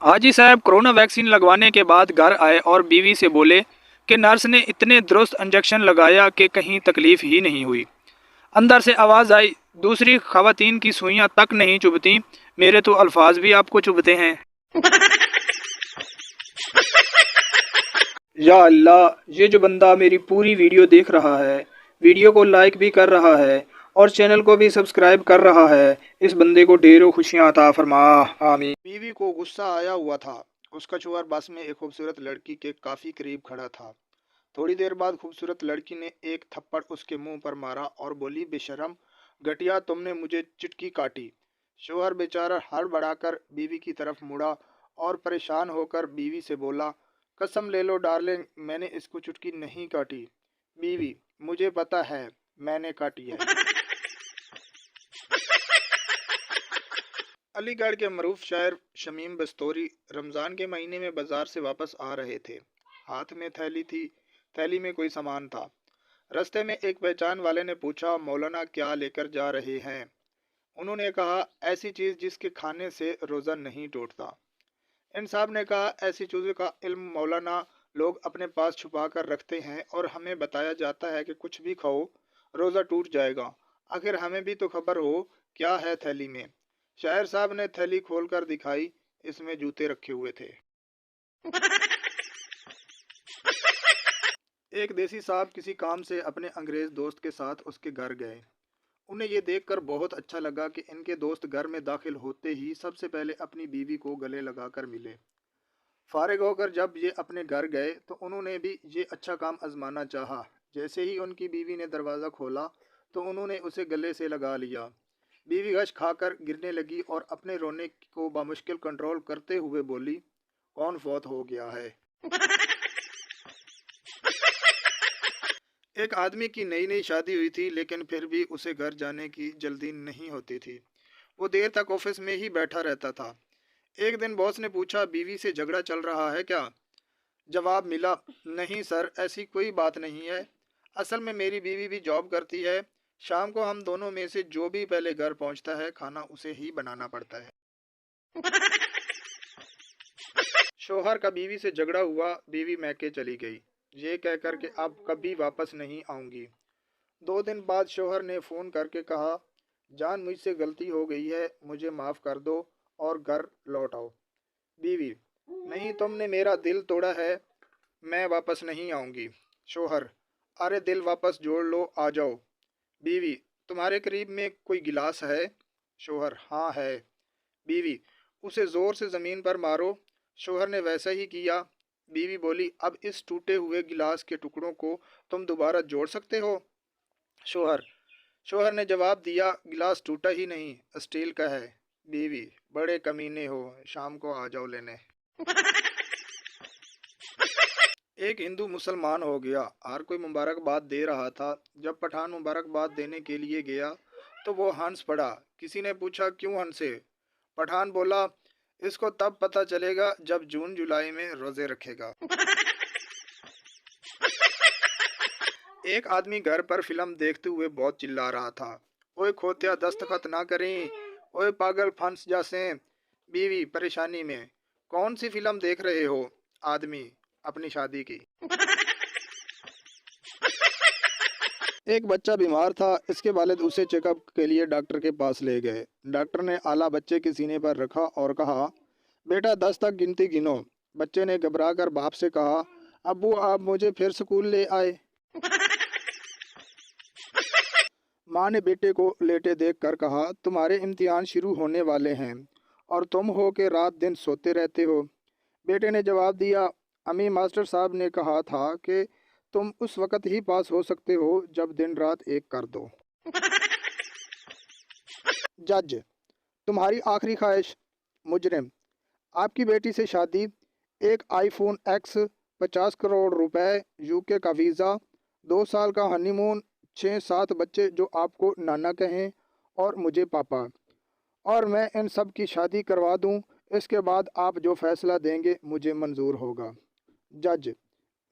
हाजी साहब corona vaccine लगवाने के बाद घर आए और बीवी से बोले कि नर्स ने इतने दुरुस्त इंजेक्शन लगाया कि कहीं तकलीफ ही नहीं हुई। अंदर से आवाज़ आई, दूसरी खवातीन की सुइयां तक नहीं चुभती, मेरे तो अल्फाज भी आपको चुभते हैं। या अल्लाह, ये जो बंदा मेरी पूरी वीडियो देख रहा है, वीडियो को लाइक भी कर रहा है और चैनल को भी सब्सक्राइब कर रहा है, इस बंदे को ढेरों खुशियां अता फरमा। आमीन। बीवी को गुस्सा आया हुआ था। उसका शौहर बस में एक खूबसूरत लड़की के काफी करीब खड़ा था। थोड़ी देर बाद खूबसूरत लड़की ने एक थप्पड़ उसके मुंह पर मारा और बोली, बेशरम, घटिया, तुमने मुझे चिटकी काटी। शौहर बेचारा हड़बड़ाकर बीवी की तरफ मुड़ा और परेशान होकर बीवी से बोला, कसम ले लो डार्लिंग, मैंने इसको चुटकी नहीं काटी। बीवी, मुझे पता है, मैंने काटी है। अलीगढ़ के मरूफ शायर शमीम बस्तोरी रमज़ान के महीने में बाजार से वापस आ रहे थे। हाथ में थैली थी, थैली में कोई सामान था। रास्ते में एक पहचान वाले ने पूछा, मौलाना क्या लेकर जा रहे हैं? उन्होंने कहा, ऐसी चीज़ जिसके खाने से रोज़ा नहीं टूटता। इन साहब ने कहा, ऐसी चीज़ों का इल्म मौलाना लोग अपने पास छुपा कर रखते हैं और हमें बताया जाता है कि कुछ भी खाओ रोज़ा टूट जाएगा। आखिर हमें भी तो खबर हो क्या है थैली में। शायर साहब ने थैली खोलकर दिखाई, इसमें जूते रखे हुए थे। एक देसी साहब किसी काम से अपने अंग्रेज दोस्त के साथ उसके घर गए। उन्हें ये देखकर बहुत अच्छा लगा कि इनके दोस्त घर में दाखिल होते ही सबसे पहले अपनी बीवी को गले लगाकर मिले। फारिग होकर जब ये अपने घर गए तो उन्होंने भी ये अच्छा काम आजमाना चाहा। जैसे ही उनकी बीवी ने दरवाज़ा खोला तो उन्होंने उसे गले से लगा लिया। बीवी गश खाकर गिरने लगी और अपने रोने को बामुश्किल कंट्रोल करते हुए बोली, कौन फौत हो गया है? एक आदमी की नई नई शादी हुई थी, लेकिन फिर भी उसे घर जाने की जल्दी नहीं होती थी। वो देर तक ऑफिस में ही बैठा रहता था। एक दिन बॉस ने पूछा, बीवी से झगड़ा चल रहा है क्या? जवाब मिला, नहीं सर, ऐसी कोई बात नहीं है। असल में मेरी बीवी भी जॉब करती है। शाम को हम दोनों में से जो भी पहले घर पहुंचता है, खाना उसे ही बनाना पड़ता है। शौहर का बीवी से झगड़ा हुआ, बीवी मैके चली गई, ये कहकर के अब कभी वापस नहीं आऊंगी। 2 दिन बाद शौहर ने फ़ोन करके कहा, जान, मुझसे गलती हो गई है, मुझे माफ़ कर दो और घर लौट आओ। बीवी, नहीं, तुमने मेरा दिल तोड़ा है, मैं वापस नहीं आऊंगी। शौहर, अरे दिल वापस जोड़ लो, आ जाओ। बीवी, तुम्हारे करीब में कोई गिलास है? शौहर, हाँ है। बीवी, उसे ज़ोर से ज़मीन पर मारो। शौहर ने वैसा ही किया। बीवी बोली, अब इस टूटे हुए गिलास के टुकड़ों को तुम दोबारा जोड़ सकते हो? शौहर शौहर ने जवाब दिया, गिलास टूटा ही नहीं, स्टील का है। बीवी, बड़े कमीने हो, शाम को आ जाओ लेने। एक हिंदू मुसलमान हो गया। हर कोई मुबारकबाद दे रहा था। जब पठान मुबारकबाद देने के लिए गया तो वो हंस पड़ा। किसी ने पूछा, क्यों हंसे? पठान बोला, इसको तब पता चलेगा जब जून जुलाई में रोजे रखेगा। एक आदमी घर पर फिल्म देखते हुए बहुत चिल्ला रहा था, ओए खोतिया, दस्तखत ना करें, ओए पागल, फंस जासे। बीवी परेशानी में, कौन सी फिल्म देख रहे हो? आदमी, अपनी शादी की। एक बच्चा बीमार था। इसके वालिद उसे चेकअप के लिए डॉक्टर के पास ले गए। डॉक्टर ने आला बच्चे के सीने पर रखा और कहा, बेटा 10 तक गिनती गिनो। बच्चे ने घबरा कर बाप से कहा, अब्बू, आप मुझे फिर स्कूल ले आए। माँ ने बेटे को लेटे देखकर कहा, तुम्हारे इम्तिहान शुरू होने वाले हैं और तुम हो के रात दिन सोते रहते हो। बेटे ने जवाब दिया, अम्मी, मास्टर साहब ने कहा था कि तुम उस वक़्त ही पास हो सकते हो जब दिन रात एक कर दो। जज, तुम्हारी आखिरी ख्वाहिश। मुजरिम, आपकी बेटी से शादी, एक आईफोन एक्स, 50 करोड़ रुपए, यूके का वीज़ा, 2 साल का हनीमून, 6-7 बच्चे जो आपको नाना कहें और मुझे पापा, और मैं इन सब की शादी करवा दूं। इसके बाद आप जो फैसला देंगे मुझे मंजूर होगा। जज,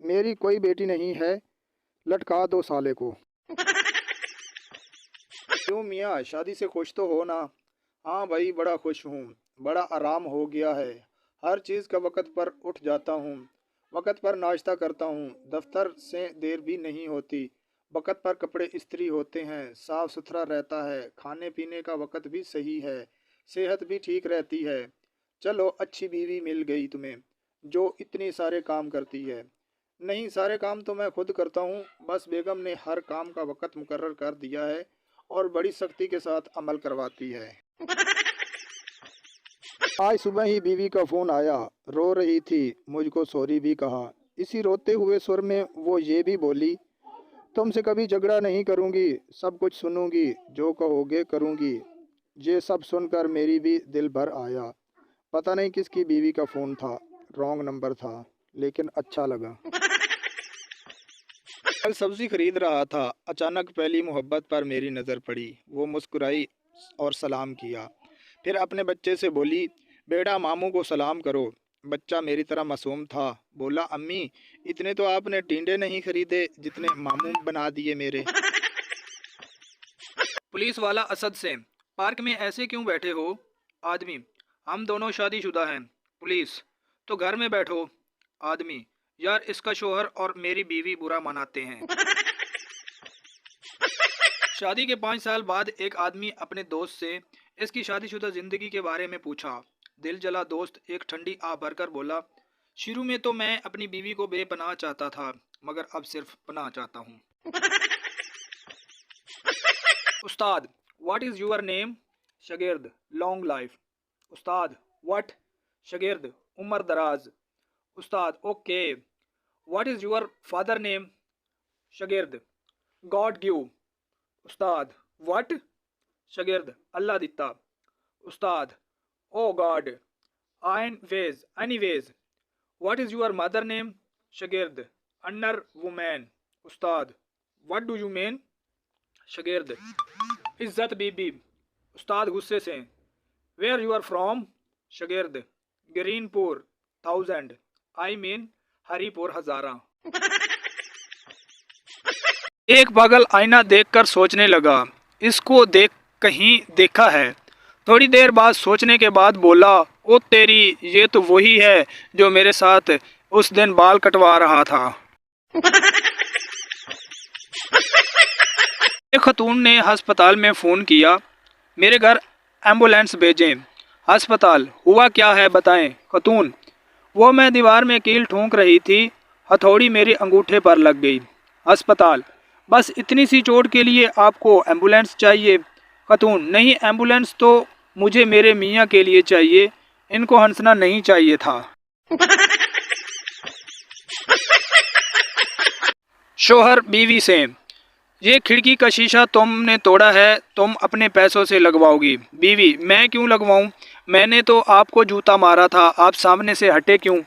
मेरी कोई बेटी नहीं है, लटका दो साले को। क्यों मियाँ, शादी से खुश तो हो ना? हाँ भाई, बड़ा खुश हूँ, बड़ा आराम हो गया है। हर चीज़ का वक़्त पर उठ जाता हूँ, वक़्त पर नाश्ता करता हूँ, दफ्तर से देर भी नहीं होती, वक़्त पर कपड़े इस्त्री होते हैं, साफ़ सुथरा रहता है, खाने पीने का वक़्त भी सही है, सेहत भी ठीक रहती है। चलो अच्छी बीवी मिल गई तुम्हें, जो इतने सारे काम करती है। नहीं, सारे काम तो मैं खुद करता हूँ, बस बेगम ने हर काम का वक़्त मुकर्रर कर दिया है और बड़ी सख्ती के साथ अमल करवाती है। आज सुबह ही बीवी का फ़ोन आया, रो रही थी, मुझको सॉरी भी कहा। इसी रोते हुए स्वर में वो ये भी बोली, तुमसे कभी झगड़ा नहीं करूँगी, सब कुछ सुनूंगी, जो कहोगे करूँगी। ये सब सुनकर मेरी भी दिल भर आया। पता नहीं किसकी बीवी का फ़ोन था, रॉन्ग नंबर था, लेकिन अच्छा लगा। कल सब्जी खरीद रहा था, अचानक पहली मोहब्बत पर मेरी नज़र पड़ी। वो मुस्कुराई और सलाम किया, फिर अपने बच्चे से बोली, बेटा मामू को सलाम करो। बच्चा मेरी तरह मासूम था, बोला, अम्मी इतने तो आपने टिंडे नहीं खरीदे जितने मामू बना दिए मेरे। पुलिस वाला असद से, पार्क में ऐसे क्यों बैठे हो? आदमी, हम दोनों शादीशुदा हैं। पुलिस, तो घर में बैठो। आदमी, यार इसका शोहर और मेरी बीवी बुरा मनाते हैं। शादी के 5 साल बाद एक आदमी अपने दोस्त से इसकी शादीशुदा जिंदगी के बारे में पूछा। दिल जला दोस्त एक ठंडी आह भरकर बोला, शुरू में तो मैं अपनी बीवी को बेपनाह चाहता था, मगर अब सिर्फ पनाह चाहता हूँ। उस्ताद, व्हाट इज योर नेम? शागिर्द, लॉन्ग लाइफ। उस्ताद, व्हाट? शागिर्द, उम्र दराज। उस्ताद, okay. What is your father name? शागिर्द, गॉड गिव। उस्ताद, व्हाट? शागिर्द, अल्लाह दिता। उस्ताद, oh God. Anyways, what is your mother name? शागिर्द, अन्नर वुमेन। उस्ताद, व्हाट डू यू मीन? शागिर्द, इज्जत बीबी। उस्ताद गुस्से से, वेयर यू आर फ्रॉम? शागिर्द, ग्रीनपुर 1000, आई मीन हरीपुर हजारा। एक पागल आईना देखकर सोचने लगा, इसको देख कहीं देखा है। थोड़ी देर बाद सोचने के बाद बोला, ओ तेरी, ये तो वही है जो मेरे साथ उस दिन बाल कटवा रहा था। एक खतून ने अस्पताल में फ़ोन किया, मेरे घर एम्बुलेंस भेजें। अस्पताल, हुआ क्या है बताएं। खतून, वो मैं दीवार में कील ठोंक रही थी, हथौड़ी मेरे अंगूठे पर लग गई। अस्पताल, बस इतनी सी चोट के लिए आपको एम्बुलेंस चाहिए? खतून, नहीं, एम्बुलेंस तो मुझे मेरे मियाँ के लिए चाहिए, इनको हंसना नहीं चाहिए था। शोहर बीवी से, ये खिड़की का शीशा तुमने तोड़ा है, तुम अपने पैसों से लगवाओगी। बीवी, मैं क्यों लगवाऊं? मैंने तो आपको जूता मारा था, आप सामने से हटे क्यों?